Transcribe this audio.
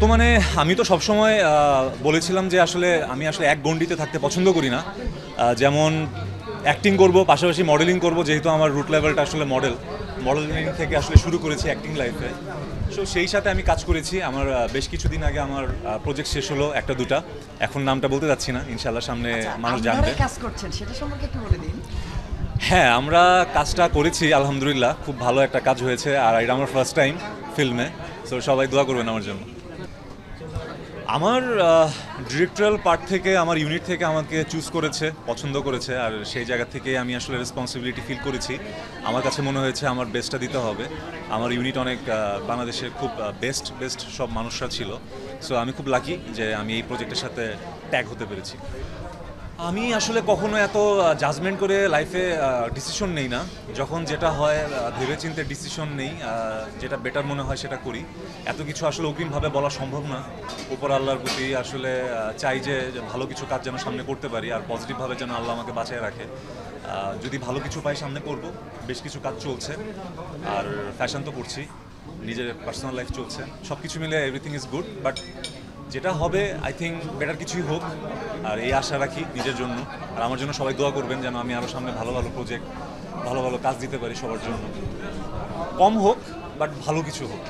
বর্তমানে আমি তো সবসময় বলেছিলাম যে আসলে আমি আসলে এক গণ্ডিতে থাকতে পছন্দ করি না। যেমন অ্যাক্টিং করব, পাশাপাশি মডেলিং করব, যেহেতু আমার রুট লেভেলটা আসলে মডেলিং থেকে আসলে শুরু করেছি অ্যাক্টিং লাইফে। সো সেই সাথে আমি কাজ করেছি। আমার বেশ কিছুদিন আগে আমার প্রজেক্ট শেষ হলো একটা দুটা, এখন নামটা বলতে যাচ্ছি না, ইনশাল্লাহ সামনে মানুষ জানবে। আপনারাই কাজ করছেন সেটা সম্পর্কে একটু বলে দিন। হ্যাঁ, আমরা কাজটা করেছি, আলহামদুলিল্লাহ খুব ভালো একটা কাজ হয়েছে, আর এটা আমার ফার্স্ট টাইম ফিল্মে। সো সবাই দোয়া করবেন আমার জন্য। আমার ডিরেক্টরাল পার্ট থেকে, আমার ইউনিট থেকে আমাকে চুজ করেছে, পছন্দ করেছে, আর সেই জায়গা থেকে আমি আসলে রেসপন্সিবিলিটি ফিল করেছি। আমার কাছে মনে হয়েছে আমার বেস্টটা দিতে হবে। আমার ইউনিট অনেক বাংলাদেশের খুব বেস্ট সব মানুষরা ছিল। সো আমি খুব লাকি যে আমি এই প্রজেক্টের সাথে ট্যাগ হতে পেরেছি। আমি আসলে কখনো এত জাজমেন্ট করে লাইফে ডিসিশন নেই না। যখন যেটা হয় ভেবেচিন্তে ডিসিশন নেই, যেটা বেটার মনে হয় সেটা করি। এত কিছু আসলে অগ্রিমভাবে বলা সম্ভব না। উপর আল্লাহর প্রতি আসলে চাই যে ভালো কিছু কাজ যেন সামনে করতে পারি, আর পজিটিভভাবে যেন আল্লাহ আমাকে বাঁচিয়ে রাখে। যদি ভালো কিছু পাই সামনে করব। বেশ কিছু কাজ চলছে, আর ফ্যাশন তো করছি, নিজের পার্সোনাল লাইফ চলছে, সব কিছু মিলে এভরিথিং ইজ গুড। বাট যেটা হবে আই থিঙ্ক বেটার কিছুই হোক, আর এই আশা রাখি নিজের জন্য। আর আমার জন্য সবাই দোয়া করবেন যেন আমি আরও সামনে ভালো ভালো প্রজেক্ট, ভালো ভালো কাজ দিতে পারি সবার জন্য। কম হোক, বাট ভালো কিছু হোক।